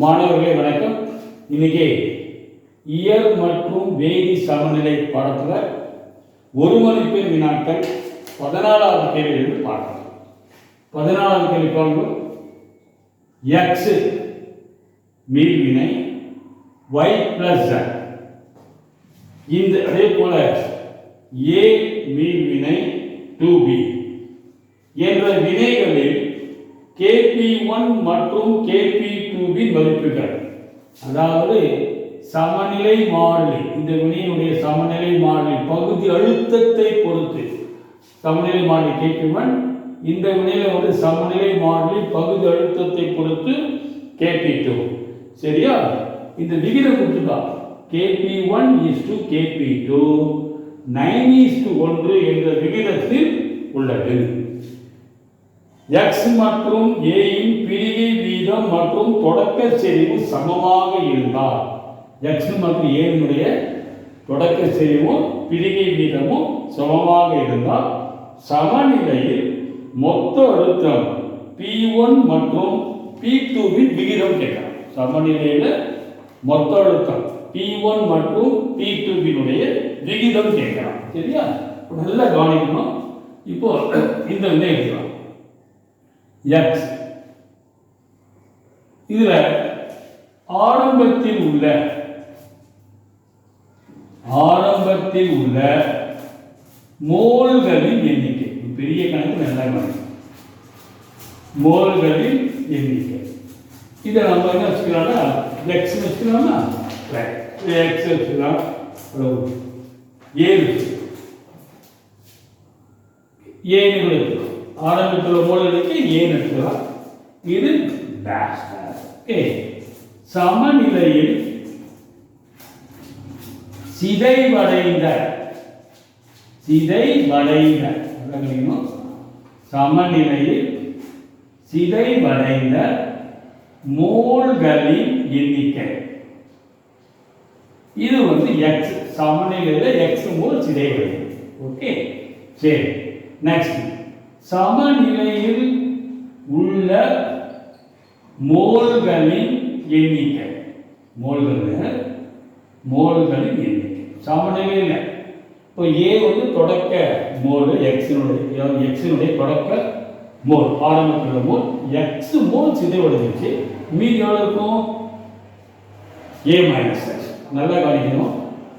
மாணவர்களே வணக்கம். இன்னைக்கு இயல் மற்றும் வேதி சமநிலை பாடத்தில் ஒரு மதிப்பெண் வினாக்கள் 14வது கேள்வியிலிருந்து பார்க்கலாம். 14வது கேள்வி பாருங்க. x மீள்வினை y plus z, இந்த அதே போல a மீள்வினை 2b என்ற வினைகளில் KP1 மற்றும் KP2B மதிப்புகள், அதாவது சமநிலை மாறிலி, இந்த வினையினுடைய சமநிலை மாறிலி பகுதி அழுத்தத்தை பொறுத்து சமநிலை மாறிலி KP1, இந்த வினையில சமநிலை மாறிலி பகுதி அழுத்தத்தை பொறுத்து KP2. சரியா? இந்த விகிதம் கொடுத்துதான் KP1 KP2 9:1 என்ற விகிதத்தில் உள்ளது. x மற்றும் a இன் பிரிகை வீதம் மற்றும் தொடக்க செறிவு சமமாக இருந்தால், x மற்றும் a இனுடைய தொடக்க செறிவும் பிரிகை வீதமும் சமமாக இருந்தால் சமநிலையில் மொத்த அழுத்தம் P1 மற்றும் P2 வின் விகிதம் கேட்கலாம். சமநிலையில் மொத்த அழுத்தம் P1 மற்றும் P2 வினுடைய விகிதம் கேட்கலாம். சரியா? நல்லா கவனிக்கணும். இப்போ இந்த வினை எடுக்கலாம். x இதுல ஆரம்பத்தில் உள்ள மோல்களின் எண்ணிக்கை, பெரிய கணக்கு நல்லா கவனிக்கணும். மோல்களின் எண்ணிக்கை இதை நம்ம என்ன வச்சுக்கலாம்னா x வச்சுக்கலாமா? x வச்சுக்கலாம். 7 ஆரம்பத்தில் மோல் எண்ணிக்கை 7 எடுத்துக்கலாம். இது டேஷ். சமநிலையில் சிதைவடைந்த சமநிலையில் சிதைவடைந்த மோல்களின் எண்ணிக்கை, இது x. சமநிலையில் x மோல் சிதைவடைந்தது. ஓகே, சரி. நெக்ஸ்ட், சமநிலையில் உள்ள மோல்களின் எண்ணிக்கை. மோல்களின் எண்ணிக்கை சமநிலையில். இப்போ A தொடக்க மோல், எக்ஸினுடைய தொடக்க மோல், ஆரம்பத்தில் மோல், x மோல் சிதைவடைஞ்சிச்சு. மீதி எவ்வளோ இருக்கும்? A minus x. நல்லா கவனிக்கணும்.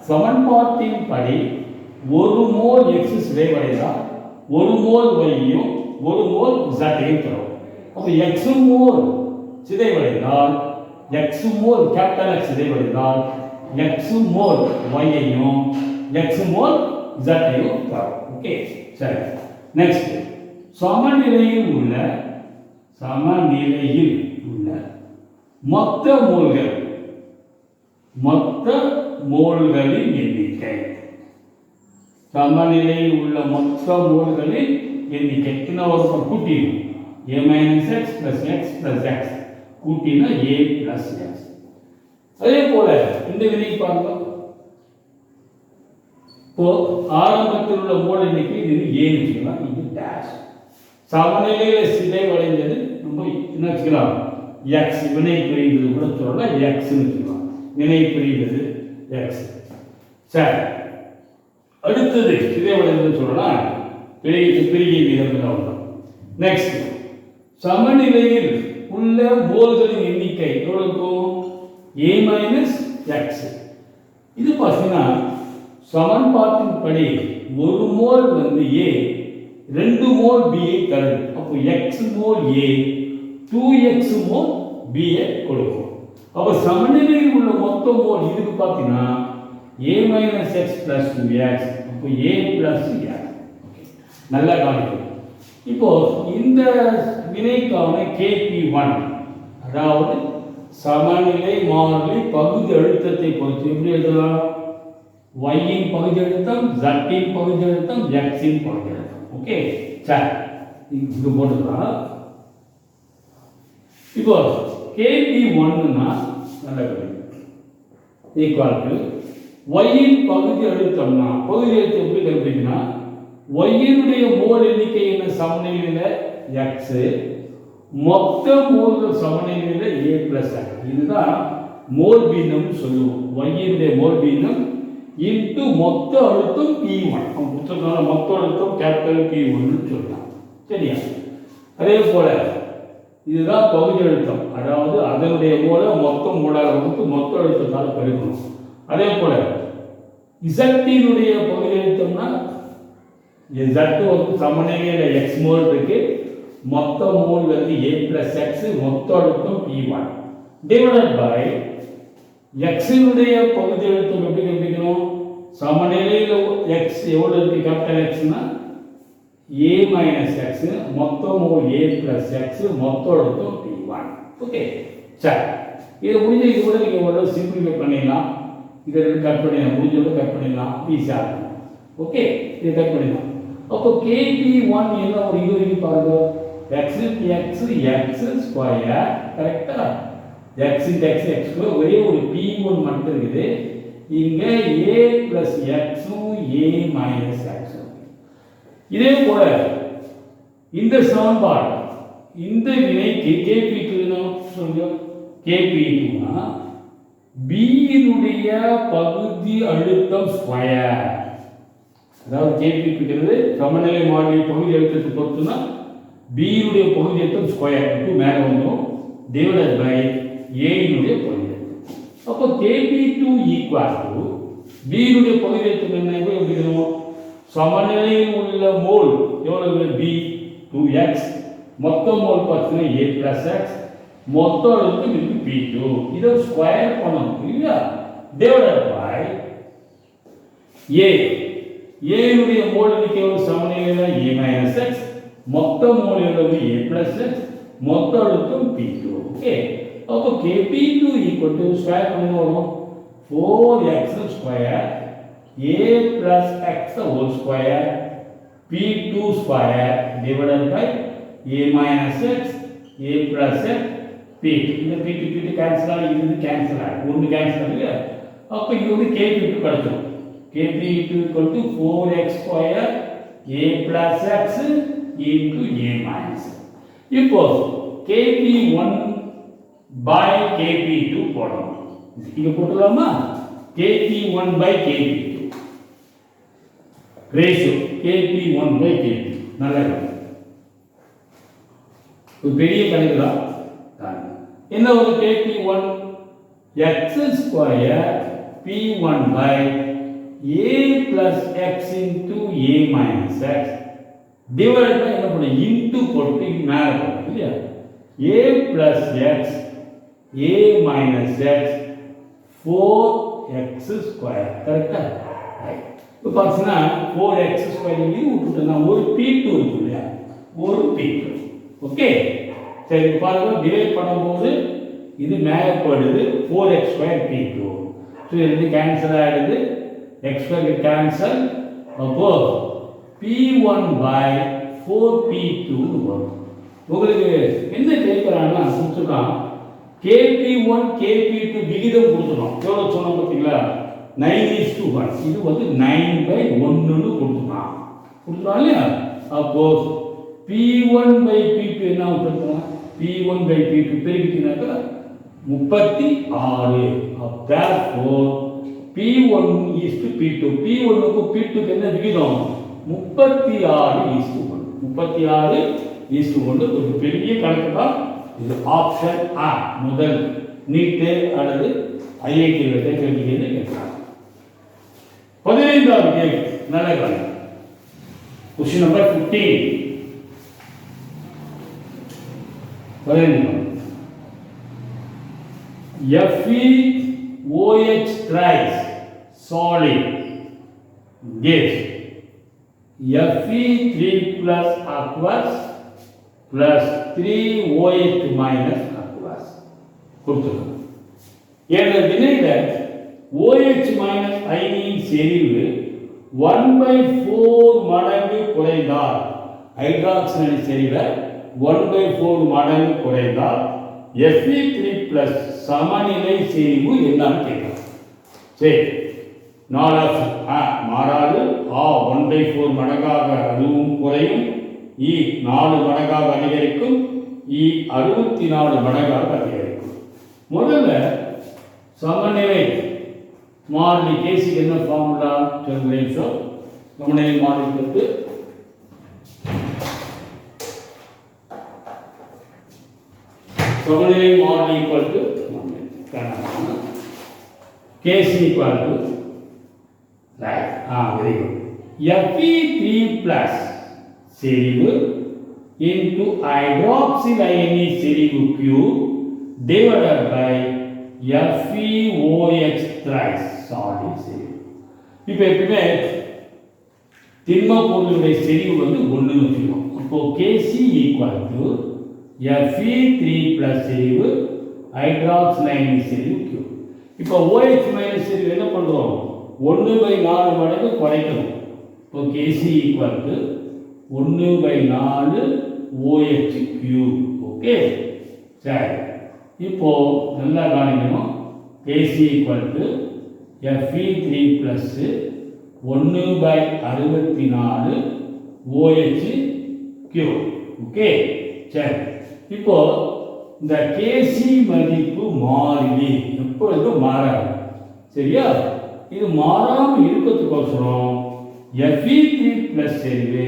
சமன்பாட்டின் படி ஒரு மோல் x சிதைவடைந்தால் ஒரு மோல் வையும் ஒரு மோல் ஜட்டையும் தரும். அப்போ x மோல் சிதைவடைந்தால், x மோல் கேபிட்டல் X சிதைவடைந்தால் x மோல் வையையும் x மோல் ஜட்டையும் தரும். ஓகே, சரி. நெக்ஸ்ட், சமநிலையில் உள்ள மொத்த மோல்களின் எண்ணிக்கை. சமநிலையில் உள்ள மொத்த மோல்களின் எண்ணிக்கை இன்னொரு கூட்டிடும். A minus x plus x plus x கூட்டினா A plus x. அதே போல இந்த வினை பாருங்க. இப்போ ஆரம்பத்தில் உள்ள மோல் எண்ணிக்கை இது A வச்சுக்கலாம், இது டேஷ். சமநிலையில் சிதைவடைந்தது நம்ம என்ன வச்சுக்கலாம்? x. வினை பிரிந்தது கூட சொல்லலாம், x வச்சுக்கலாம். வினை பிரிந்தது x. சரி, அடுத்தது சிதைவடைந்தது சொல்லலாம், பிரிகை வீதம் தான். நெக்ஸ்ட், சமநிலையில் உள்ள மோல்களின் எண்ணிக்கை எவ்வளவு? A minus x. இது பார்த்தீங்கன்னா சமன்பாட்டின் படி ஒரு மோல் A 2 மோல் B ஐ தருது. அப்போ x mole A 2x mole B ஐ கொடுக்கும். அப்போ சமநிலையில் உள்ள மொத்த மோல் இதுக்கு பார்த்தீங்கன்னா A minus x plus 2x, அப்போ A plus x. நல்லா கவனிக்கணும். இப்போ இந்த வினைக்கான KP1, அதாவது சமநிலை மாறிலி பகுதி அழுத்தத்தை பொறுத்து எப்படி எழுதலாம்? y இன் பகுதி அழுத்தம், z இன் பகுதி அழுத்தம், x இன் பகுதி அழுத்தம். ஓகே, சரி, இது போட்டுக்கலாம். இப்போ KP1 னா நல்லா கவனிக்கணும், ஈக்குவல் டு y இன் பகுதி அழுத்தம்னா, பகுதி அழுத்தம் எப்படி கண்டுபிடிக்கணும்? y இனுடைய மோல் எண்ணிக்கை என்ன? சமநிலையில் x, மொத்த மோல்கள் சமநிலையில் A plus X. இதுதான் மோல் பின்னம் சொல்லுவோம். வங்கியினுடைய மோல் பின்னம் இன்டு மொத்த அழுத்தம் P1. நம்ம புத்தகத்தால மொத்த அழுத்தம் கேபிட்டல் P1 சொல்லலாம். சரியா? அதே போல இதுதான் பகுதி அழுத்தம். அதாவது அதனுடைய மூல மொத்த மூலாக வந்து மொத்த அழுத்தத்தால் பெருக்கணும். அதே போல இசட்டினுடைய பகுதி அழுத்தம்னா Z வந்து சமநிலையில் X மோல் இருக்கு. மொத்த மோல் வந்து A plus X, மொத்த அழுத்தம் P1 divided by X இனுடைய பகுதி அழுத்தம் எப்படி கண்டுபிடிக்கணும்? சமநிலையில் X எவ்வளவு இருக்கு? கேபிட்டல் Xனா A minus X, மொத்த மோல் A plus X, மொத்த அழுத்தம் P1. ஓகே, சரி. இது முடிஞ்ச இது கூட நீங்க ஒரு சிம்பிளிஃபை பண்ணிடலாம். இதை கட் பண்ணிடலாம். முடிஞ்சோட கட் பண்ணிடலாம். ஈஸியாக இருக்கும். ஓகே, இதை கட் பண்ணிடலாம். அப்போ KP1 என்ன ஒரு இது வரைக்கும் பாருங்க. X ஸ்கொயர் கரெக்டா? X ஸ்கொயர் ஒரே ஒரு P1 மட்டும் இருக்குது. இங்க A plus X A minus X. இதே போல இந்த சமன்பாடு இந்த வினைக்கு KP2 சொல்லுங்க. KP2னா B இனுடைய பகுதி அழுத்தம் ஸ்கொயர். அதாவது KP2ங்கிறது சமநிலை மாறிலி பகுதி அழுத்தத்தை பொறுத்துனா B இனுடைய பகுதி அழுத்தம் ஸ்கொயர் மேலே வந்துடும் டிவைடட் பை A இனுடைய பகுதி அழுத்தம். அப்போ KP2 ஈக்குவல் டு B இனுடைய பகுதி அழுத்தம் என்ன எழுதணும்? சமநிலையில் உள்ள மோல் எவ்வளவு? B 2x, மொத்த மோல் பார்த்தீங்கன்னா A plus X, மொத்த அழுத்தம் இருக்கு P2. இதை ஸ்கொயர் பண்ணணும் இல்லையா? Divided by A. A இனுடைய மோல் எண்ணிக்கை எவ்வளவு? சமநிலையில் A minus X, மொத்த மோல் எவ்வளவு? A plus X, மொத்த அழுத்தம் P2. ஓகே, அப்போ KP2 ஈக்குவல் டு ஸ்கொயர் பண்ணணும் வரும் 4x square A plus X whole square P2 square divided by A minus X A plus X P2. இந்த P2 cancel ஆகி இது cancel ஆகும். ஒன்று cancel ஆகுது. அப்போ இது வந்து KP2 கிடைச்சிடும். KP2 equal to 4x square A plus X into A minus. இப்போ KP1 by KP2 போடணும். இங்க போட்டுலாமா? KP1 by KP2 ratio KP1 by KP. நல்லா இருக்கு. ஒரு பெரிய கணக்கு தான். என்ன ஒரு KP1? X square P1 by A plus X into A minus X divided by என்ன பண்ண? into போட்டு மேலே போட்டு இல்லையா? A plus X A minus X 4x square. கரெக்டா? இப்போ பார்த்தீங்கன்னா 4x ஸ்கொயர் இங்கே விட்டுட்டோம்னா ஒரு P2 இருக்கு இல்லையா? ஒரு P2. ஓகே, சரி. இப்போ பாருங்க, டிவைட் பண்ணும்போது இது மேலே போயிடுது 4x ஸ்கொயர் P2. ஸோ இது கேன்சல் ஆகிடுது. x square cancel. அப்போ P1 by 4P2 வரும். உங்களுக்கு என்ன கேட்குறாங்கன்னா கொடுத்துருக்கான் KP1 KP2 விகிதம் கொடுத்துருக்கோம். எவ்வளோ சொன்னோம் பார்த்தீங்களா? 9:1. இது வந்து 9/1 கொடுத்துருக்கான். கொடுத்துருவான் இல்லையா? அப்போ P1 by P2 என்ன கொடுத்துருக்கான்? P1 by P2 பெருக்கினாக்கா 36. அப்போ P1 is to P2. P1க்கு P2க்கு என்ன விகிதம்? 36:1. 36:1 ஒரு பெரிய கணக்கு தான். இது ஆப்ஷன் ஆ முதல் நீட்டு அல்லது ஐஐடியில் கேள்விகளை கேட்கலாம். 15வது கேள்வி நல்ல கணக்கு. Question number 15. 15 FeOH thrice solid gives Fe3 plus aqueous plus 3OH minus aqueous கொடுத்துருக்கோம். என்ற வினையில் OH மைனஸ் அயனியின் செறிவு 1/4 மடங்கு குறைந்தால், ஹைட்ராக்சைடு செறிவை 1/4 மடங்கு குறைந்தால் Fe3 பிளஸ் சமநிலை செறிவு என்னன்னு கேட்கலாம். சரி, 4 ஆப்ஷன். மாறாது. 1/4 மடங்காக அதுவும் குறையும். 4 மடங்காக அதிகரிக்கும். 64 மடங்காக அதிகரிக்கும். முதல்ல சமநிலை மாறிலி கேசிக்கு என்ன ஃபார்முலா சொல்கிறேன். சமநிலை மாறிலிக்கு சமநிலை மாறிலி equal to KC equal to very good Fe3 plus செறிவு into hydroxyl அயனி செறிவு Q divided by FeOH thrice solid செறிவு. இப்போ எப்பவுமே திண்ம பொருளுடைய செறிவு வந்து 1 வச்சுக்கணும். அப்போ Kc equal to Fe3 plus செறிவு ஹைட்ராக்சில் அயனி செறிவு Q. இப்போ OH மைனஸ் செறிவு என்ன பண்ணுறோம்? 1/4 மடங்கு குறைக்கணும். இப்போ Kc equal to 1/4 OH3. Okay சரி. இப்போ நல்லா கவனிக்கணும். Kc equal to Fe3 plus 1/64 OH3. Okay சரி. இப்போ இந்த Kc மதிப்பு மாறிலி எப்பொழுதும் மாறாது. சரியா? இது மாறாமல் இருக்கிறதுக்கோசரம் Fe3 பிளஸ் செறிவு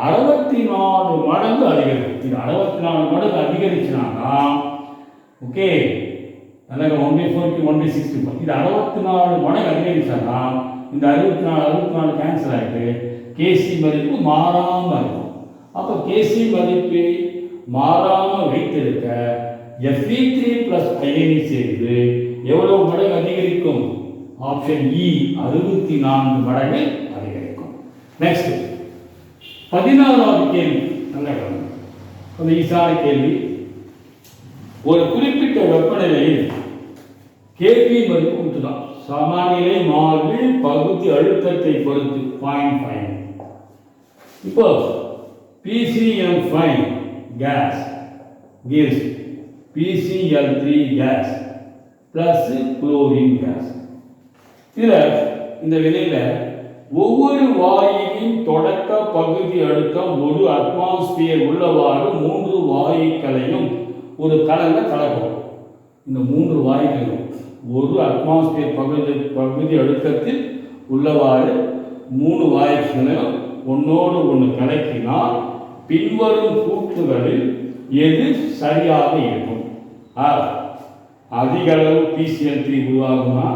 64 மடங்கு அதிகரிக்கும். இது 64 மடங்கு அதிகரிச்சுனாங்க. ஓகே நல்லா 1/4 1/64 இது 64 மடங்கு அதிகரிச்சானா இந்த 64 கேன்சல் ஆகிட்டு Kc மதிப்பு மாறாமல் இருக்கும். அப்போ Kc மதிப்பு மாறாமல் வைத்திருக்க Fe3 பிளஸ் அயனி செறிவு எவ்வளவு மடங்கு அதிகரிக்கும்? ஆப்ஷன் இ 64 மடங்கு அதிகரிக்கும். நெக்ஸ்ட் 16வது கேள்வி நல்ல கொஞ்சம் ஈஸியான கேள்வி. ஒரு குறிப்பிட்ட வெப்பநிலையில் Kp மதிப்பு விட்டுதான் சமநிலை மாறிலி பகுதி அழுத்தத்தை பொறுத்து 0.5. இப்போ PCl5 gas gives PCl3 gas plus chlorine gas. இந்த வினையில ஒவ்வொரு வாயுவின் தொடக்க பகுதி அழுத்தம் ஒரு அட்மாஸ்பியர் உள்ளவாறு 3 வாயுக்களையும் ஒரு கலந்த கலக்கும். இந்த 3 வாயுக்களும் ஒரு அட்மாஸ்பியர் பகுதி அழுத்தத்தில் உள்ளவாறு 3 வாயுக்களையும் ஒன்னோடு ஒன்று கலக்கினால் பின்வரும் கூற்றுகளில் எது சரியாக இருக்கும்? அதிக அளவு PCl3 உருவாகுமா,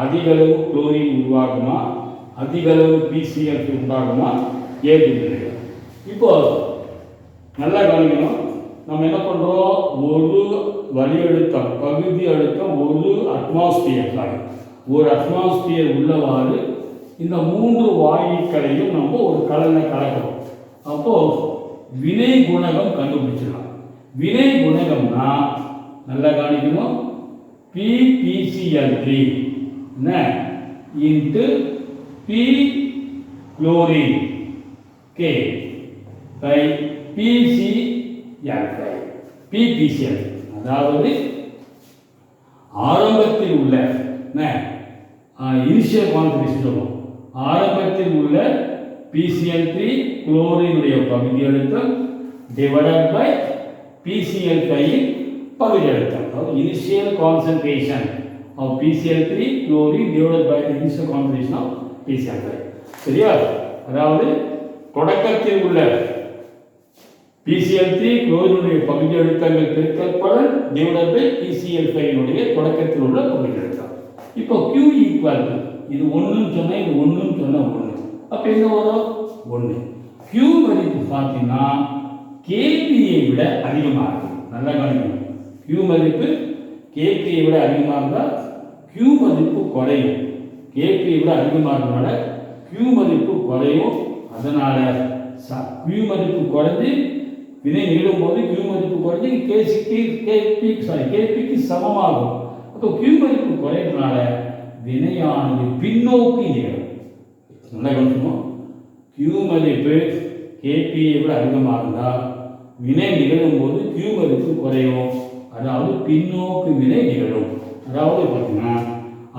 அதிக அளவு குளோரின் உருவாகுமா, அதிக அளவு PCl3 உண்டாகுமா? ஏது? இப்போ நல்லா கவனிக்கணும். நம்ம என்ன பண்றோம்? ஒரு வளி அழுத்தம் பகுதி அழுத்தம் ஒரு அட்மாஸ்பியர் உள்ளவாறு இந்த 3 வாயுக்களையும் நம்ம ஒரு கலக்கிறோம். அப்போ வினை குணகம் கண்டுபிடிச்சிடலாம். வினை குணகம்னா நல்லா கவனிக்கணும். PCl3 into P chlorine K by PCl5 PPCl. அதாவது ஆரம்பத்தில் உள்ள இனிஷியல் கான்சன்ட்ரேஷன் சொல்லுவோம். ஆரம்பத்தில் உள்ள PCl3 குளோரினுடைய பகுதி அழுத்தம் டிவைடட் பை PCl5 பகுதி அழுத்தம். அதாவது initial concentration of PCl3 chlorine divided by the initial concentration of PCl5. சரியா? அதாவது தொடக்கத்தில் உள்ள PCl3 குளோரினுடைய பகுதி அழுத்தங்கள் பெருக்கல் பலன் டிவைடட் பை PCl5 உடைய தொடக்கத்தில் உள்ள பகுதி அழுத்தம். இப்போ Q ஈக்குவல் டு இது 1ன்னு சொன்னா இது 1ன்னு சொன்னா 1. அப்ப என்ன வரும்? 1. Q மதிப்பு பார்த்தீங்கன்னா Kp ஐ விட அதிகமாக இருக்கும். நல்லா கவனிக்கணும். Q மதிப்பு Kp ஐ விட அதிகமாக இருந்தால் Q மதிப்பு குறையும். Kp ஐ விட அதிகமாக இருந்தனால Q மதிப்பு குறையும். அதனால Q மதிப்பு குறைஞ்சு வினை நிகழும்போது Q மதிப்பு குறைஞ்சு Kpக்கு சமமாகும். அப்போ Q மதிப்பு குறையிறதுனால வினையானது பின்னோக்கி நிகழும். நல்லா கவனிக்கணும். Q மதிப்பு Kp ஐ விட அதிகமாக இருந்தால் வினை நிகழும் போது Q மதிப்பு குறையும். அதாவது பின்னோக்கு வினை நிகழும். அதாவது பார்த்தீங்கன்னா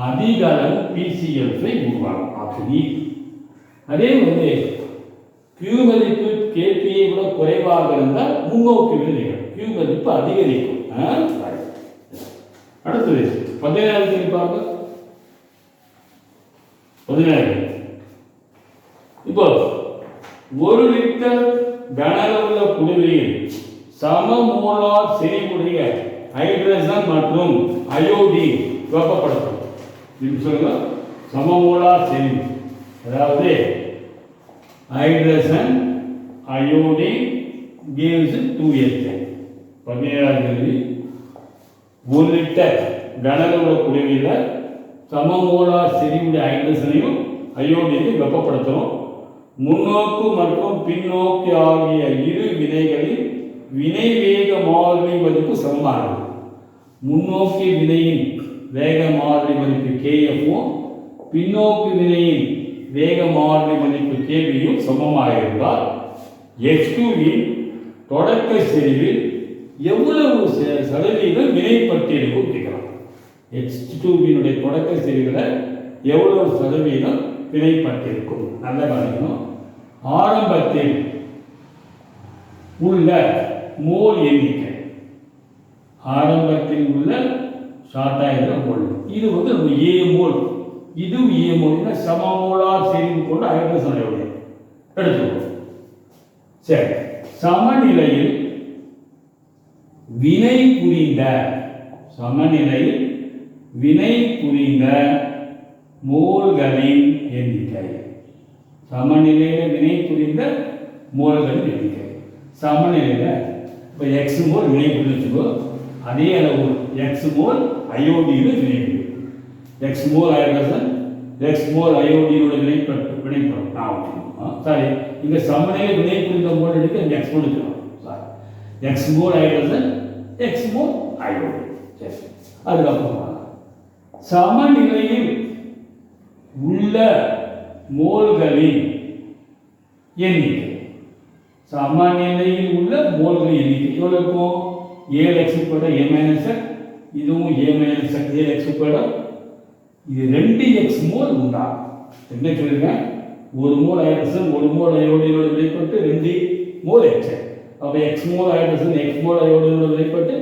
அதிக அளவு PCl5 உருவாகும். ஆப்ஷன் இ. அதே வந்து Q மதிப்பு Kp ஐ விட குறைவாக இருந்தால் முன்னோக்கு வினை நிகழும். Q மதிப்பு அதிகரிக்கும். அடுத்தது 17 கேள்வி பாருங்க. 17 இப்போ 1 லிட்டர் கன அளவுள்ள குடுவையில் சமமோலார் செறிவுடைய ஹைட்ரஜன் மற்றும் அயோடின் வெப்பப்படுத்தும். இது சொல்லுங்க, சமமோலார் செறிவு, அதாவது ஹைட்ரஜன் அயோடின் gives 2H. 17 கேள்வி. 1 லிட்டர் கன அளவுள்ள குடுவையில் சமமோலார் செறிவுடைய ஹைட்ரஜனையும் அயோடினையும் வெப்பப்படுத்தும். முன்னோக்கு மற்றும் பின்னோக்கி ஆகிய இரு வினைகளின் வினை வேக மாறிலி மதிப்பு சமமானது. முன்னோக்கி வினையின் வேக மாறிலி மதிப்பு KF-ம் பின்னோக்கி வினையின் வேக மாறிலி மதிப்பு KB-யும் சமமாக இருந்தால் H2-வின் தொடக்க செறிவில் எவ்வளவு சதவீதம் வினைப்பட்டிருக்கும் கேட்கலாம். H2-வினுடைய தொடக்க செறிவில் எவ்வளவு சதவீதம் வினைப்பட்டிருக்கும்? நல்ல கவனிக்கணும். ஆரம்பத்தில் உள்ள மோல் எண்ணிக்கை, ஆரம்பத்தில் உள்ள ஷார்ட்டாக மோல், இது வந்து A மோல், இது A மோல்னா சமமோலார் செறிவு கொண்ட ஹைட்ரஜன் அயோடைடு எடுத்துக்கணும். சரி, சமநிலையில் வினை புரிந்த, சமநிலையில் வினை புரிந்த மோல்களின் எண்ணிக்கை, சமநிலையில் வினை புரிந்த மோல்களின் எண்ணிக்கை. சமநிலையில் இப்போ எக்ஸ் மோல் வினை புரிஞ்சுக்கோ, அதே அளவு எக்ஸ் மோல் அயோடினு வினை புரியும். X mole hydrogen X mole அயோடினோட வினைப்படும். சாரி, இங்கே சமநிலையில் வினை புரிந்த மோல் எடுத்து இங்கே எக்ஸ் மோல் எடுத்துக்கலாம். Sorry, X mole hydrogen X mole iodine. சரி, அதுக்கப்புறமா சமநிலையில் உள்ள மோல்களின் எண்ணிக்கை, சமநிலையில் உள்ள மோல்களின் எண்ணிக்கை எவ்வளவு இருக்கும்? 7x A மைனஸ் x, இதுவும் A மைனஸ் x 7x இது 2x மோல் உண்டா? என்ன சொல்லியிருக்கேன்? ஒரு மோல் ஹைட்ரஜன் ஒரு மோல் அயோடினோட வினைப்பட்டு 2 மோல் H. அப்போ x mole hydrogen x mole அயோடினோட வினைப்பட்டு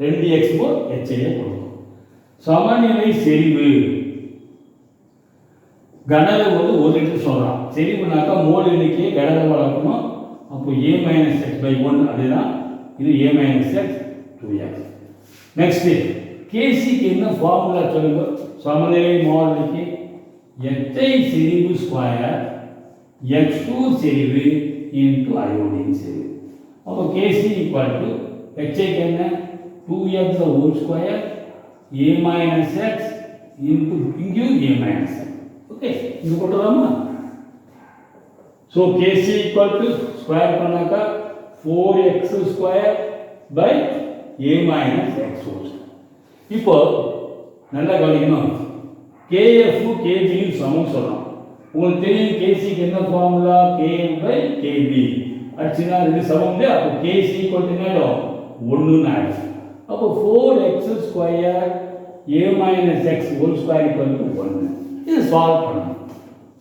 2x மோல் H கொடுக்கும். சமநிலை செறிவு கனளவு வந்து 1 லிட்டர் சொல்லலாம். செறிவுனாக்கா மோல் எண்ணிக்கையை கனளவு வளர்க்கணும். அப்போ A மைனஸ் x பை 1, அதுதான் இது A minus x 2x. Next கேசிக்கு என்ன ஃபார்முலா சொல்லுங்க? சமநிலை மாறிலிக்கு HI செறிவு ஸ்கொயர் X2 செறிவு இன்டு அயோடின் செறிவு. அப்போ KC ஈக்குவல் டு HI என்ன? 2x whole square A minus x into இங்கேயும் A மைனஸ் x. ஓகே, இது போட்டுடலாமா? So KC equal to square பண்ணாக்கா 4x square by A minus x whole. இப்போ நல்லா கவனிக்கணும், KF KBயும் சமம் சொல்லலாம். உங்களுக்கு தெரியும் KCக்கு என்ன ஃபார்முலா? KF பை KB அடிச்சுன்னா இது சமம் இல்லையா? அப்போ KC ஈக்குவல் டு என்ன? 1ன்னு ஆயிடுச்சு. அப்போ 4x square A minus x whole square equal to 1. இது சால்வ் பண்ணணும்.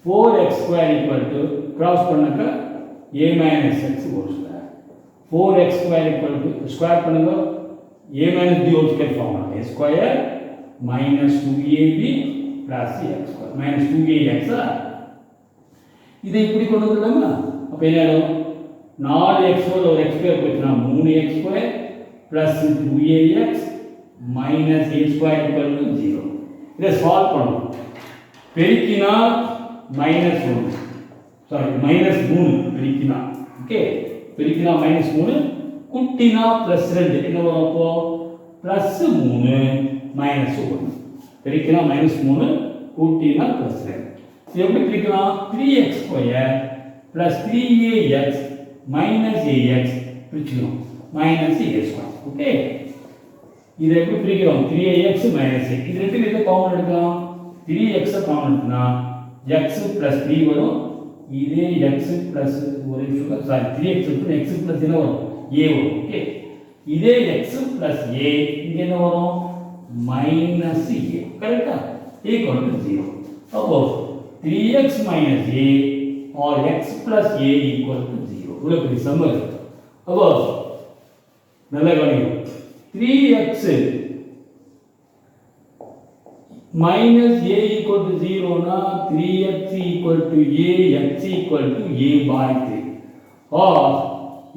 4x square equal to cross பண்ணாக்கா A minus x whole square. 4x square equal to square பண்ணுங்க A minus B whole square formula. A square minus 2AB plus x square minus 2ax. இதை இப்படி கொண்டு வந்துடலாமா? அப்போ என்ன ஆகும்? 4x ஒரு x ஸ்கொயர் போச்சுன்னா 3x square plus 2ax minus a square equal to 0. இதை சால்வ் பண்ணணும். பெருக்கினா மைனஸ் 1, சாரி மைனஸ் 3 பெருக்கினா. ஓகே, பெருக்கினா மைனஸ் 3, கூட்டினா பிளஸ் 2 என்ன வரும்? அப்போ பிளஸ் 3 மைனஸ் 1. பெருக்கினா மைனஸ் 3, கூட்டினா பிளஸ் 2. இது எப்படி பிரிக்கலாம்? 3x square plus 3ax minus ax பிரிச்சுக்கணும், மைனஸ் a ஸ்கொயர். ஓகே, இதை எப்படி பிரிக்கிறோம்? 3ax minus a. இது ரெண்டு எதை காமன் எடுக்கலாம்? 3x காமன் எடுத்தா x பிளஸ் 3 வரும். இதே x பிளஸ் ஒரு நிமிஷம், சாரி 3x x பிளஸ் என்ன வரும்? a வரும். ஓகே, இதே x பிளஸ் a இங்க என்ன வரும்? Minus a. கரெக்டா? Equal to 0. அப்போ 3x minus a or x plus a equal to 0. இவ்வளவு பெரிய சம் இருக்கு. அப்போ நல்ல கவனிக்கும். 3x minus a equal to 0 na 3x equal to a, x equal to a by 3 or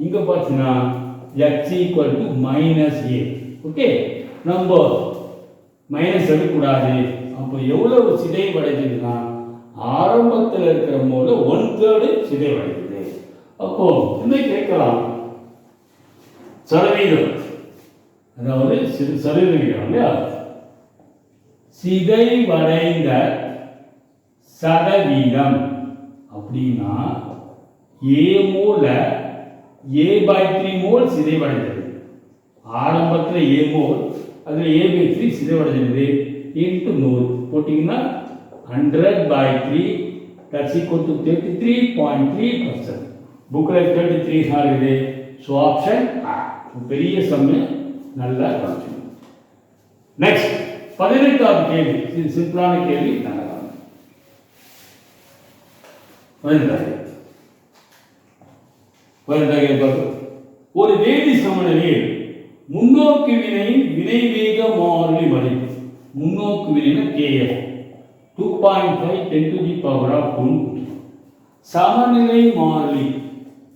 இங்க பார்த்தீங்கன்னா x equal to minus a. Okay, நம்ம minus எடுக்கக்கூடாது. அப்போ எவ்வளவு சிதைவடைஞ்சதுன்னா ஆரம்பத்தில் இருக்கிற போது 1/3 சிதைவடைந்தது. அப்போ என்ன கேட்கலாம், சதவீதம், அதாவது சதவீதம் இல்லையா, சிதைவடைந்த சதவீதம் அப்படின்னா a மோல் a/3 மோல் சிதைவடைந்தது. ஆரம்பத்தில் a மோல், அதில் a/3 சிதைவடைந்தது இன்ட்டு 100 போட்டிங்கன்னா 100/3 that's equal to 33.3%. புக்கில் 33 இருக்குது. ஸோ ஆப்ஷன் பெரிய சம்மு நல்லா கவனிச்சு. நெக்ஸ்ட் 18வது கேள்வி, இது சிம்பிளான கேள்வி. ஒரு வேதி சமநிலையில் முன்னோக்கு வினையின் வினைவேக மாறிலி மதிப்பு, முன்னோக்கு வினைனா kf 2.5 10 to the power of 2. சமநிலை மாறிலி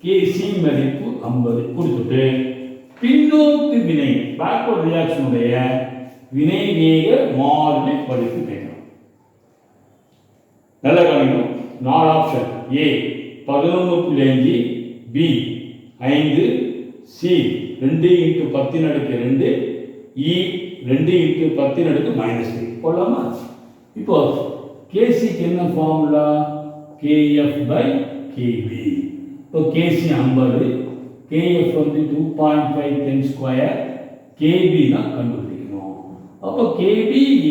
kc மதிப்பு 50 கொடுத்துட்டு பின்னோக்கு வினை பேக்வர்ட் ரியாக்ஷனுடைய வினைவேக மாறிலி மதிப்பு கேட்கணும். நல்ல கவனிக்கணும். 4 option. A 11.5, B 5, C 2 × 10⁻², E 2 × 10⁻³ போடலாமா? இப்போ கேசிக்கு என்ன ஃபார்முலா, kf/kb. இப்போ கேசி 50, kf வந்து 2.5 10², kb தான் கண்டுபிடிக்கணும். அப்போ kb =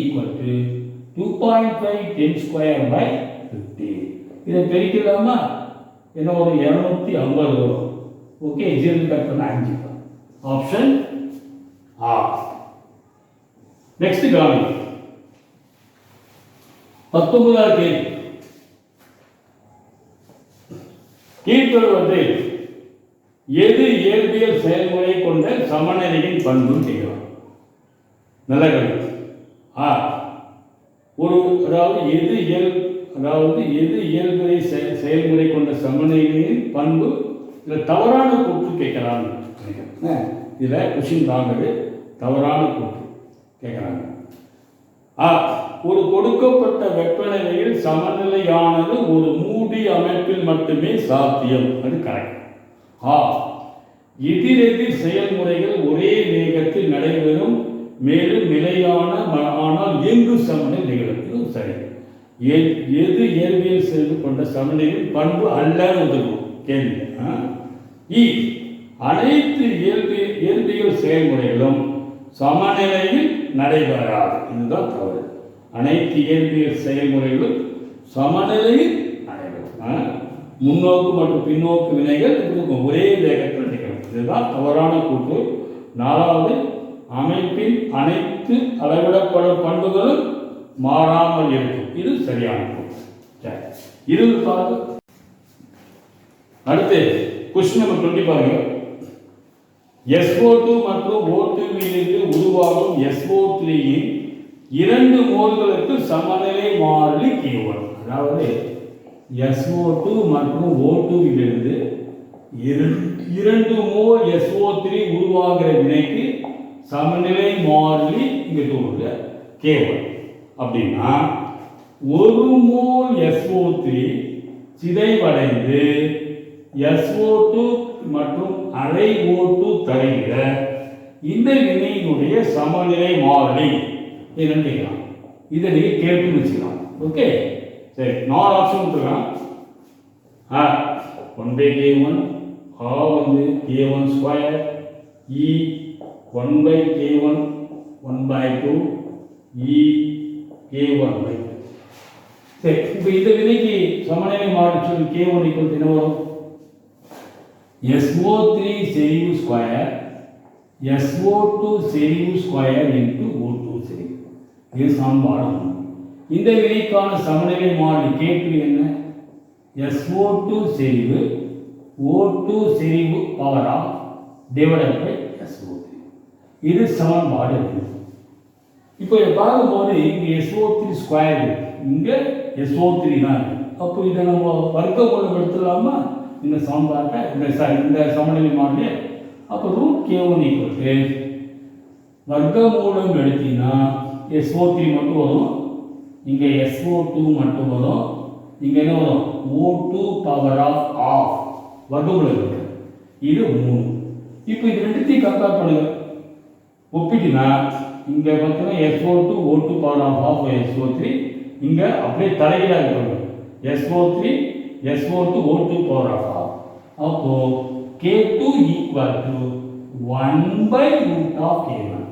2.5 10²/50. இதை பெருக்கலாமா? என்ன ஒரு 250 வரும். ஓகே, 0 கட் பண்ண 5. ஆப்ஷன் ஆ. நெக்ஸ்ட் கவனி 19வது கேள்வி. கீழ்கொள்வதில் எது இயற்பியல் செயல்முறை கொண்ட சமநிலையின் பண்பு கேட்கலாம். நல்ல கவனி. ஒரு அதாவது எது இயல்புறை செயல்முறை கொண்ட சமநிலையின் பண்பு, இதில் தவறான கூற்று கேட்கலாம். இதில் கொஷின் வாங்குது, தவறான கூற்று கேட்குறாங்க. ஒரு கொடுக்கப்பட்ட வெப்பநிலையில் சமநிலையானது ஒரு மூடி அமைப்பில் மட்டுமே சாத்தியம். அது கரெக்ட். எதிரெதிர் செயல்முறைகள் ஒரே வேகத்தில் நடைபெறும், மேலும் நிலையான ஆனால் இயங்கு சமநிலை நிகழும். சரி. எது இயற்பியல் செயல் கொண்ட சமநிலையின் பண்பு அல்ல கேள்வி. அனைத்து இயற்பியல் செயல்முறைகளும் சமநிலையில் நடைபெறாது. இதுதான் தவறு. அனைத்து இயற்பியல் செயல்முறைகளும் சமநிலையில் நடைபெறும். முன்னோக்கு மற்றும் பின்னோக்கு வினைகள் ஒரே வேகத்தில் நிகழும். இதுதான் தவறான கூற்று. 4வது, அமைப்பின் அனைத்து அளவிடப்படும் பண்புகளும் மாறாமல் இருக்கும். இது சரியான கூற்று. இது பாருங்க. அடுத்து கொஸ்டின் நம்பர் 20 பாருங்க. SO2 மற்றும் O2 இலிருந்து உருவாகும் SO3 இன் 2 மோல்களுக்கு சமநிலை மாறிலி K1. அதாவது SO2 மற்றும் O2 இலிருந்து 2 மோல் SO3 உருவாகிற வினைக்கு சமநிலை மாறிலி இங்க K1. அப்படின்னா 1 மோல் SO3 சிதைவடைந்து SO2 மற்றும் அரை O2 தருகிற இந்த வினையினுடைய சமநிலை மாறிலி என்னன்னு கேட்கலாம். இதை நீங்க கேட்டு வச்சுக்கலாம். ஓகே, சரி. 4 ஆப்ஷன் கொடுத்துருக்கான். 1/K1, வந்து K1², E 1/K1, 1/2, E K1/2. சரி, இப்போ இந்த வினைக்கு சமநிலை மாறிலி சொல்லி K1 = என்ன வரும்? SO3 செறிவு ஸ்கொயர் SO2 செறிவு ஸ்கொயர் இன்டு O2 செறிவு. இது சமன்பாடு. இந்த வினைக்கான சமநிலை மாறிலி K2 என்ன? SO2 செறிவு O2 செறிவு power of divided by SO2. இது சமன்பாடு. இப்போ பார்க்கும்போது இங்கே SO3 ஸ்கொயர், இங்கே SO3 தான். அப்போ இதை நம்ம வர்க்கமூலம் எடுத்துடலாமா இந்த சமன்பாட்டை, இந்த சமநிலை மாறிலியை? அப்போ √K1 வர்க்கமூலம் எடுத்தீங்கன்னா SO3 மட்டும் வரும், இங்கே SO2 மட்டும் வரும், இங்கே என்ன வரும் O2 பவர் ஆஃப் ஆஃப் வர்க்கமூலம் இருக்கு. இது 3. இப்போ இது ரெண்டுத்தையும் கம்பேர் பண்ணுங்க, ஒப்பிட்டினா இங்கே பார்த்தீங்கன்னா SO2 O2 power of of SO3, இங்கே அப்படியே தலைகீழாக இருக்காங்க SO3 SO2 O2 power of of. அப்போ K2 equal to 1/√of K1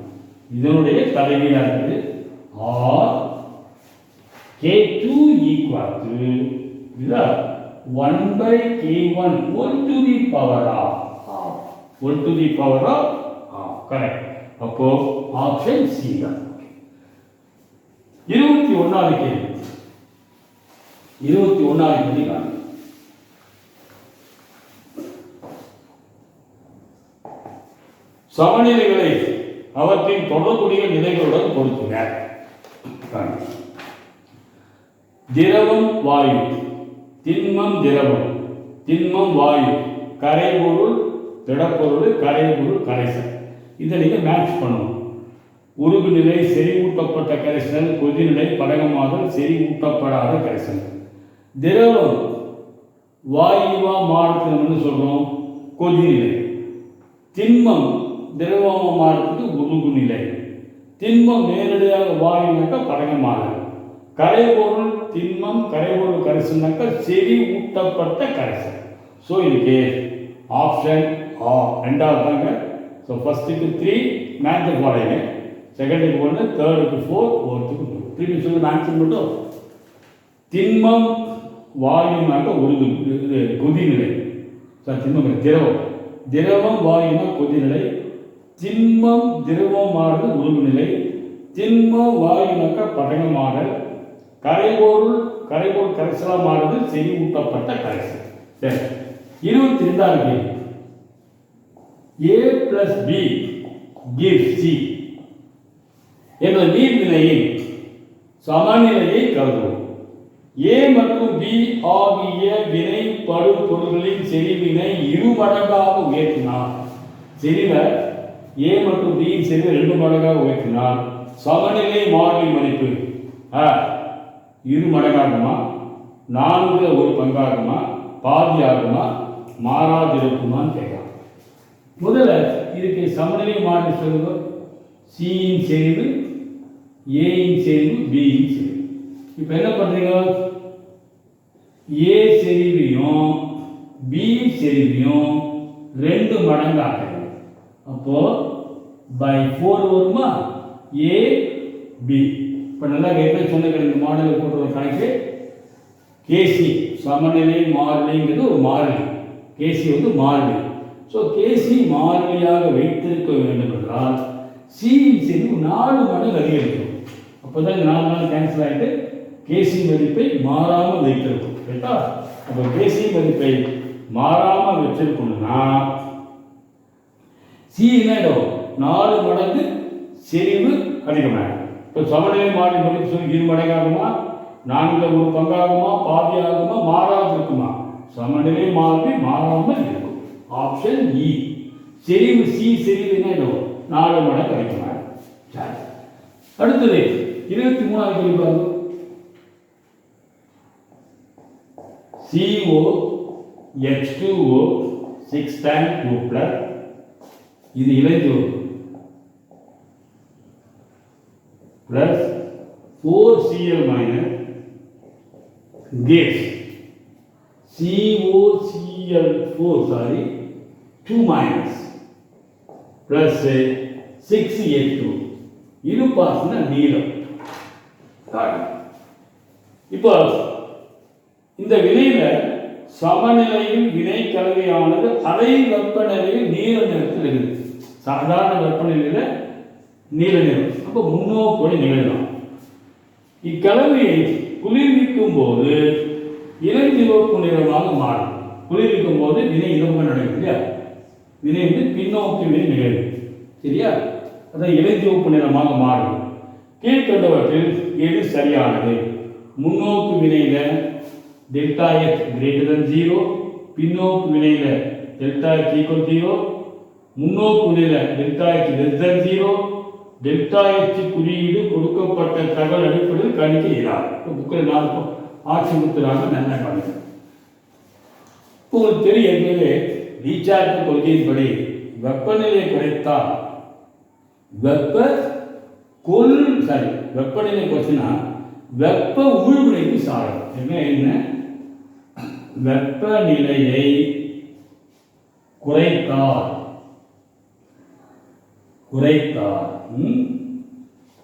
இதனுடைய தலைகீழாக இருக்குது. Or K2 equal to 1/K1 1 to the power of half, 1 to the power of half. Correct. அப்போ option C தான். 21வது கேள்வி, 21வது கேள்வி காண. சமநிலைகளை அவற்றின் தொடர்புடைய நிலைகளுடன் பொருத்துக. திரவம் வாயு, திண்மம் திரவம், திண்மம் வாயு, கரைபொருள் திடப்பொருள், கரைபொருள் கரைசல். இதை நீங்கள் மேட்ச் பண்ணணும். உருகுநிலை செறிவூட்டப்பட்ட கரைசல், கொதிநிலை படகமாதல் செறிவூட்டப்படாத கரைசல். திரவம் வாயுவா மாறுறதுன்னு சொல்கிறோம் கொதிநிலை. திண்மம் திரவமாக மாறுறதுக்கு உருகுநிலை. திண்மம் நேரடியாக வாயுனாக்கா படகமாதல். கரைபொருள் திண்மம், கரைபொருள் கரைசல்னாக்கா செறிவூட்டப்பட்ட கரைசல். ஸோ இதுக்கு ஆப்ஷன் ஆ ரெண்டாவது தாங்க. ஸோ ஃபஸ்ட்டுக்கு 3 மேட்ச் ஃபாலோயிங்க, செகண்டுக்கு 1, தேர்டுக்கு 4, ஃபோர்த்துக்கு 2. திருப்பி சொல்லி ஆன்சர் மட்டும். திண்மம் வாயுனாக்க உருகு கொதிநிலை, திண்மம் திரவம், திரவம் வாயுனா கொதிநிலை, திண்மம் திரவமானது உருகுநிலை, திண்மம் வாயுனாக்க படகமாடல், கரைபொருள் கரைசலாக மாறுது செறிவூட்டப்பட்ட கரைசல். சரி, 22வது கேள்வி. A plus B gives C என்ற நீர்நிலையின் சமநிலையை கருதுவோம். A மற்றும் B ஆகிய வினை படுபொருள்களின் செறிவினை 2 மடங்காக உயர்த்தினால், செறிவை A மற்றும் B செறிவை 2 மடங்காக உயர்த்தினால் சமநிலை மாறிலி மதிப்பு 2 மடங்காகுமா, 4 ஒரு பங்காகுமா, பாதி ஆகுமா, மாறாதிருக்குமான்னு கேட்கலாம். முதல்ல இதுக்கு சமநிலை மாறிலி சொல்லுங்க. சியின் செறிவு, ஏயின் செறிவு, பியின் செறிவு. இப்போ என்ன பண்ணுறீங்க, ஏ செறிவையும் பி செறிவையும் 2 மடங்கு ஆக்குறீங்க. அப்போ பை 4 வருமா, ஏ பி. இப்போ நல்லா கேட்க சொன்ன இந்த மாடலை போட்டு ஒரு கணக்கு. கேசி சமநிலை மாறிலிங்கிறது ஒரு மாறிலி, கேசி வந்து மாறிலி. ஸோ கேசி மாறிலியாக வைத்திருக்க வேண்டும் என்றால் சியின் செறிவு 4 மடங்கு அதிகரிக்கும். அப்போ தான் இந்த 4 நாள் கேன்சல் ஆகிட்டு கேசி மதிப்பை மாறாமல் வைத்திருக்கும். ரைட்டா? அப்போ கேசி மதிப்பை மாறாமல் வச்சிருக்கணும்னா சி என்ன 4 மடங்கு செறிவு அதிகமாகும். இப்போ சமநிலை மாறி மதிப்பு சொல்லி 2 மடங்காகுமா, 4 ஒரு பங்காகுமா, பாதி ஆகுமா, மாறாமல் இருக்குமா? சமநிலை மாறி மாறாமல் இருக்கும். ஆப்ஷன் இ. செறிவு சி செறிவு என்ன 4 மடங்கு அதிகமாகும். சரி, அடுத்தது 23வது கேள்வி பாருங்க. CO H2O 6 times 2 plus இது இளைஞர் plus 4Cl minus gives COCl4 2 minus plus 6H2. இது பாஸ்னா நீளம். இப்போ இந்த வினையில சமநிலையில் வினை கலவையானது அரை வெப்பநிலையில் நீல நிறத்தில் இருக்குது. சாதாரண வெப்பநிலையில் நீல நிறம். அப்போ முன்னோக்கி நிகழலாம். இக்கலவையை குளிர்விக்கும் போது இளஞ்சிவப்பு நிறமாக மாறும். குளிர்விக்கும் போது வினை இலவங்க நடக்குது இல்லையா, வினை வந்து பின்னோக்கி வினை நிகழ்வு. சரியா? அதை இளஞ்சிவப்பு நிறமாக மாறும். கீழ்கண்டவற்றில் எது சரியானது? முன்னோக்கு வினையில டெல்டா எச் கிரேட்டர் தன் 0, பின்னோக்கு வினையில டெல்டா எச் ஈக்குவல் 0, முன்னோக்கு வினையில delta H less than 0, delta H குறியீடு கொடுக்கப்பட்ட தகவல் அடிப்படையில் கணிக்க இயலாது. புக்கில் 4 ஆட்சி கொடுத்துறாங்க, நல்லா கவனிக்க. உங்களுக்கு தெரியும், ரீசார்ஜ் கொள்கையின்படி வெப்பநிலை குறைத்தால் வெப்பநிலை குறைச்சினா வெப்ப உள்வினைக்கு சாரம் என்ன? வெப்பநிலையை குறைத்தால்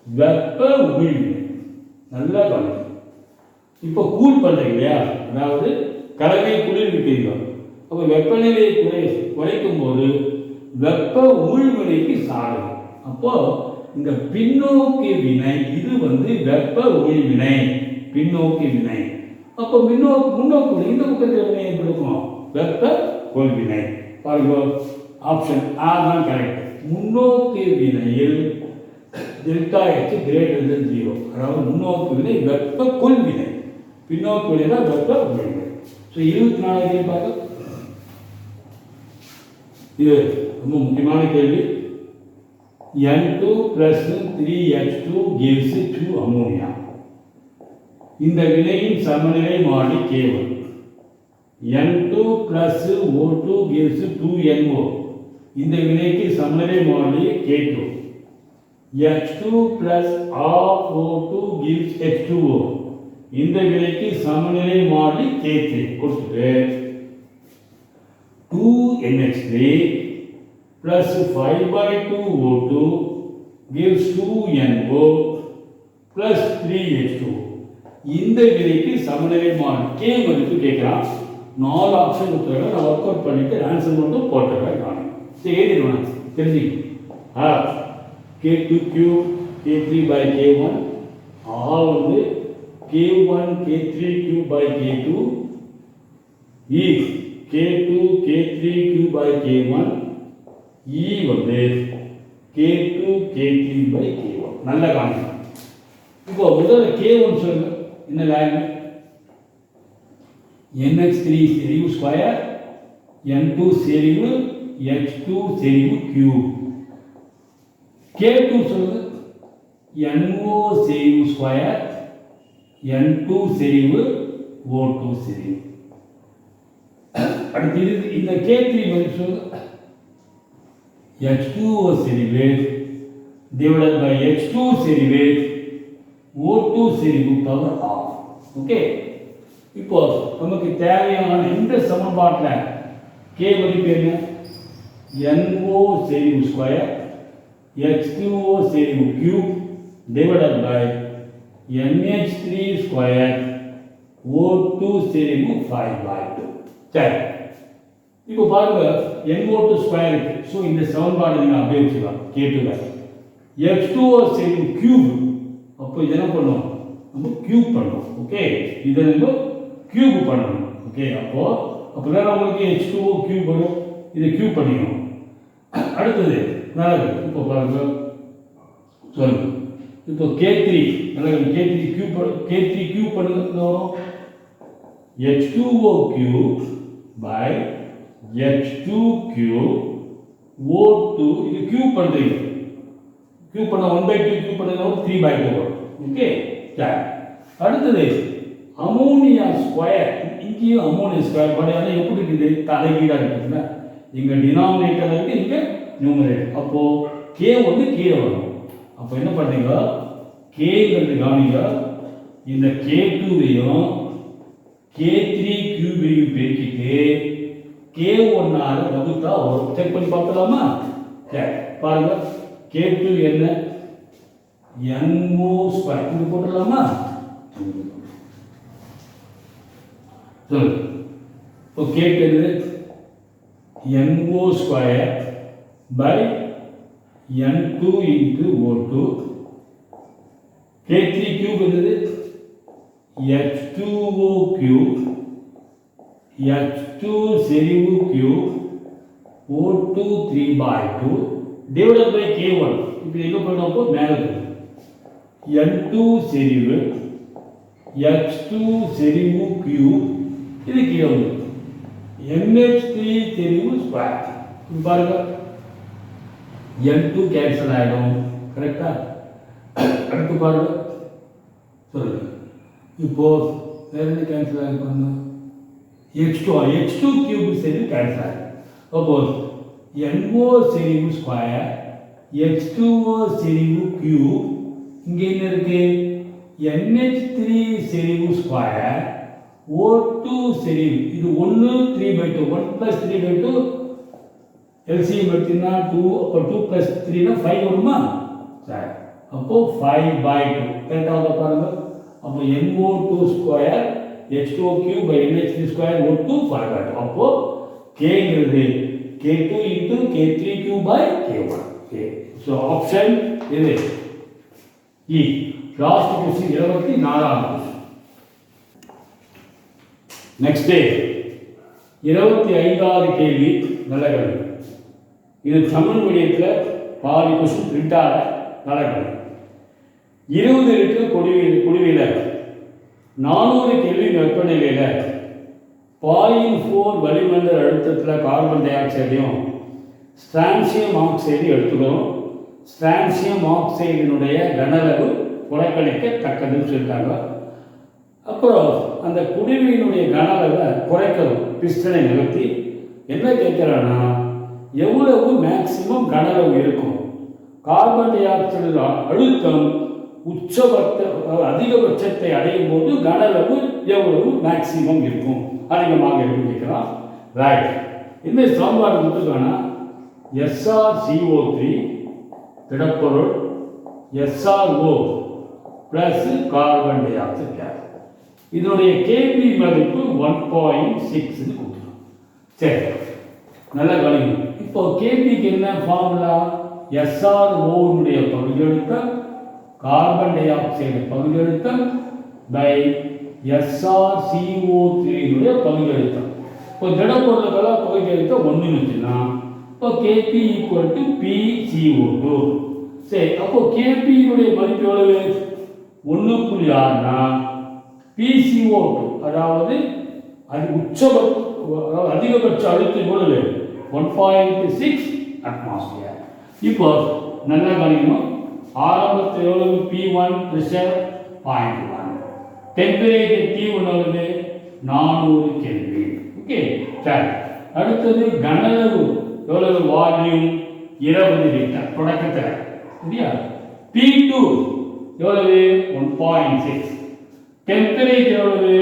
வெப்ப உமிழ்வு. நல்லா கவனிக்கும். இப்போ கூல் பண்றீங்க இல்லையா, அதாவது கலவை குளிர்விக்கிறீங்க. அப்போ வெப்பநிலையை குறைக்கும் போது வெப்ப உமிழ்வினைக்கு சாரும். அப்போ இந்த பின்னோக்கி வினை இது வெப்ப உமிழ்வினை, பின்னோக்கி வினை. அப்போ முன்னோக்கு வினை இந்த பக்கத்தில் வினை கொடுக்கும் வெப்ப கொள்வினை. பாருங்க, ஆப்ஷன் ஆர் தான் கரெக்ட். முன்னோக்கு வினையில் டெல்டா எச் கிரேட்டர் தன் 0, அதாவது முன்னோக்கு வினை வெப்ப கொள்வினை, பின்னோக்கு வினை தான் வெப்ப உமிழ்வினை. ஸோ 24 பார்க்க இது ரொம்ப முக்கியமான கேள்வி. N2 plus 3H2 gives 2 ammonia. இந்த வினையின் சமநிலை மாறி K1. N2 plus O2 gives 2NO. இந்த வினைக்கு சமநிலை மாறி K2. H2 plus half O2 gives H2O. இந்த வினைக்கு சமநிலை மாறி K3 கொடுத்துட்டு 2NH3 plus 5/2 O2 gives 2NO plus 3H2. இந்த வினைக்கு சமநிலை மாறி K மதிப்பு கேட்குறான். 4 ஆப்ஷன் கொடுத்துருக்காங்க. நான் ஒர்க் அவுட் பண்ணிட்டு ஆன்சர் மட்டும் போட்டுறேன். நான் எழுதிடுவேன், தெரிஞ்சுக்கணும். K2Q K3/K1 K1 K3Q/K2 is K2 K3Q/K1 K2 K3/K1. நல்ல காரணம். இப்போ முதல்ல K1 சொல்லுங்க, என்ன வேல்யூ? NH3 செறிவு ஸ்கொயர், N2 செறிவு, H2 செறிவு கியூப். K2 சொல்லுங்க, NO செறிவு ஸ்கொயர், N2 செறிவு, O2 செறிவு. அடுத்து இந்த K3 மதிப்பு சொல்லுங்க, H2O செறிவு divided by H2 செறிவு O2 செறிவு பவர் ஆஃப். ஓகே, இப்போ நமக்கு தேவையான இந்த சமன்பாட்டில் K மதிப்பு என்ன? NO செறிவு ஸ்கொயர் H2O செறிவு cube divided by NH3 square O2 செறிவு 5/2. சரி, இப்போ பாருங்க, NO2 ஸ்கொயர் இருக்கு. ஸோ இந்த சமன்பாடு நீங்கள் அப்படியே வச்சுக்கலாம். K2 H2O செறிவு கியூப். அப்போ இதை என்ன பண்ணணும்? நம்ம கியூப் பண்ணணும். ஓகே, இதை நம்ம கியூப் பண்ணணும். ஓகே, அப்போதான் உங்களுக்கு H2O கியூப் வரும். இதை கியூப் பண்ணிக்கணும். அடுத்தது நல்லது. இப்போ பாருங்க, சொல்லுங்க. இப்போ K3 நல்லது. K3 கியூப் பண்ணுங்க. வரும் H2O cube by H2 cube O2. இது கியூப் பண்றீங்க. கியூப் பண்ண 1/2 கியூப் பண்ணா 3/2 வரும். ஓகே, சரி. அடுத்தது அமோனியா ஸ்கொயர். இங்கேயும் அமோனியா ஸ்கொயர் பண்ணா எப்படி இருக்குது? தலைகீழா இருக்குதுன்னா இங்க டினாமினேட்டர் இருக்கு, இங்க நியூமரேட்டர். அப்போ K கீழே வரும். அப்போ என்ன பண்றீங்க? Kங்கிறது கவனிங்க, இந்த K2வையும் K3 கியூபையும் பெருக்கிட்டு K1 வகுத்தா வரும். செக் பண்ணி பார்க்கலாமா? சரி, பாருங்க. K2 என்ன? NO square. இது போட்டுடலாமா? சொல்லு. இப்போ K2 NO square by N2 into O2. K3 cube என்னது? H2O கியூப் H2 செறிவு cube O2 3/2 divided by K1. இப்போ எங்கே போய்டும்? அப்போ மேலே போயிடும். N2 செறிவு H2 செறிவு Q இது கீழே வந்து NH3 செறிவு ஸ்கொயர். இது பாருங்க N2 கேன்சல் ஆகிடும். கரெக்டா? அடுத்து பாருங்க சொல்லுங்க. இப்போ வேற என்ன கேன்சல் ஆகிருப்பாங்க? H2 கியூப் செறிவு கேன்சல் ஆகிடும். அப்போ NO செறிவு ஸ்கொயர் H2O செறிவு கியூப் இங்கே என்ன இருக்கு? NH3 செறிவு ஸ்கொயர் O2 செறிவு இது 1 3/2 1 + 3/2 எல்சிஎம் எடுத்தீங்கன்னா 2 அப்போ 2 + 3 5 வருமா? சரி அப்போ 5/2 கரெக்டாக பாருங்க. அப்போ NO2 square H2O cube by NH3 square O2 5/2. அப்போ Kங்கிறது K2 into K3 cube by K1. Okay. So option இது E. Last question 24வது question. Next day 25வது கேள்வி நல்ல கேள்வி. இது தமிழ் மீடியத்தில் பாதி கொஸ்டின் பிரிண்டாக நல்ல கேள்வி. 20 லிட்டர் குடிவில் 400 கெல்வின் வெப்பநிலையில் 0.4 வளிமண்டல அழுத்தத்தில் கார்பன் டை ஆக்சைடையும் ஸ்ட்ரான்சியம் ஆக்சைடு எடுத்துக்கிறோம். ஸ்ட்ரான்சியம் ஆக்சைடினுடைய கனளவு குறைக்கணிக்கத்தக்கதுன்னு சொல்லிட்டாங்க. அப்புறம் அந்த குடிமையினுடைய கனளவை குறைக்கணும். பிஸ்டனை நிறுத்தி என்ன கேட்குறான்னா எவ்வளவு மேக்சிமம் கனளவு இருக்கும்? கார்பன் டை ஆக்சைடு அழுத்தம் உச்சபட்ச அதிகபட்சத்தை அடையும் போது கனளவு எவ்வளவு மேக்சிமம் இருக்கும், அதிகமாக இருக்கும் கேட்கலாம். ரைட். இந்த சமன்பாடு கொடுத்துருக்காங்கன்னா SrCO3 திடப்பொருள் SrO plus carbon dioxide gas. இதனுடைய கேபி மதிப்பு 1.6 கொடுத்துருக்கோம். சரி நல்லா கவனிக்கணும். இப்போ கேபிக்கு என்ன ஃபார்முலா? SrOனுடைய பகுதியழுத்தம் கார்பன் டை ஆக்சைடு பகுதியழுத்தம் பை SrCO3 பகுதியழுத்தம். இப்போ திடப்பொருளுக்கெல்லாம் பகுதியழுத்தம் 1 இருந்துச்சுன்னா இப்போ KP = PCO2. சரி அப்போ KPயினுடைய மதிப்பு எவ்வளவு? 1.6னா PCO2 அதாவது அது அதிகபட்ச அழுத்தம் எவ்வளவு? 1.6 அட்மாஸ்பியர். இப்போ நல்லா கவனிக்கணும். ஆரம்பத்தில் எவ்வளவு? P1 பிரஷர் 0.1, டெம்பரேச்சர் T1 எவ்வளவு? 400 கெல்வின். ஓகே சரி. அடுத்தது கனளவு எவ்வளவு? வால்யூம் 20 லிட்டர் தொடக்கத்தில் சரியா? P2 எவ்வளவு? 1.6, டெம்பரேச்சர் எவ்வளவு?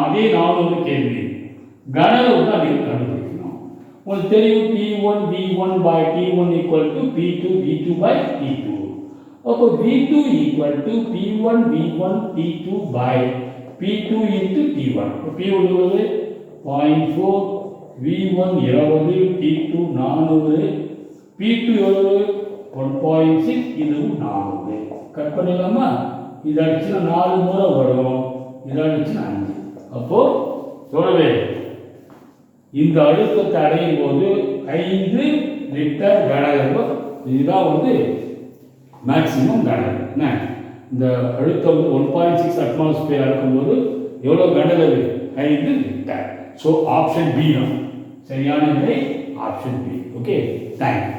அதே 400 கெல்வின். கனளவு தான் நீங்கள் கண்டுபிடிக்கணும். உங்களுக்கு தெரியும் P1 V1 by T1 = P2 V2 by T2. அப்போ V2 = P1 V1 T2 by P2 into T1. P1 எவ்வளவு? 0.4, V1 20, T2 400, P2 எவ்வளவு? 1.6, இதுவும் 400. கட் பண்ணிடலாமா? இது அடிச்சுன்னா 4 முறை வரும், இது அடிச்சுன்னா 5. அப்போ எவ்வளவு? இந்த அழுத்தத்தை அடையும் போது 5 லிட்டர் கனளவு. இதுதான் வந்து மேக்சிமம் கனளவு. என்ன இந்த அழுத்தம் 1.6 அட்மாஸ்பியர் இருக்கும்போது எவ்வளோ கனளவு? 5 லிட்டர். ஸோ ஆப்ஷன் பி தான் சரியான விடை. Option B. Okay thank you.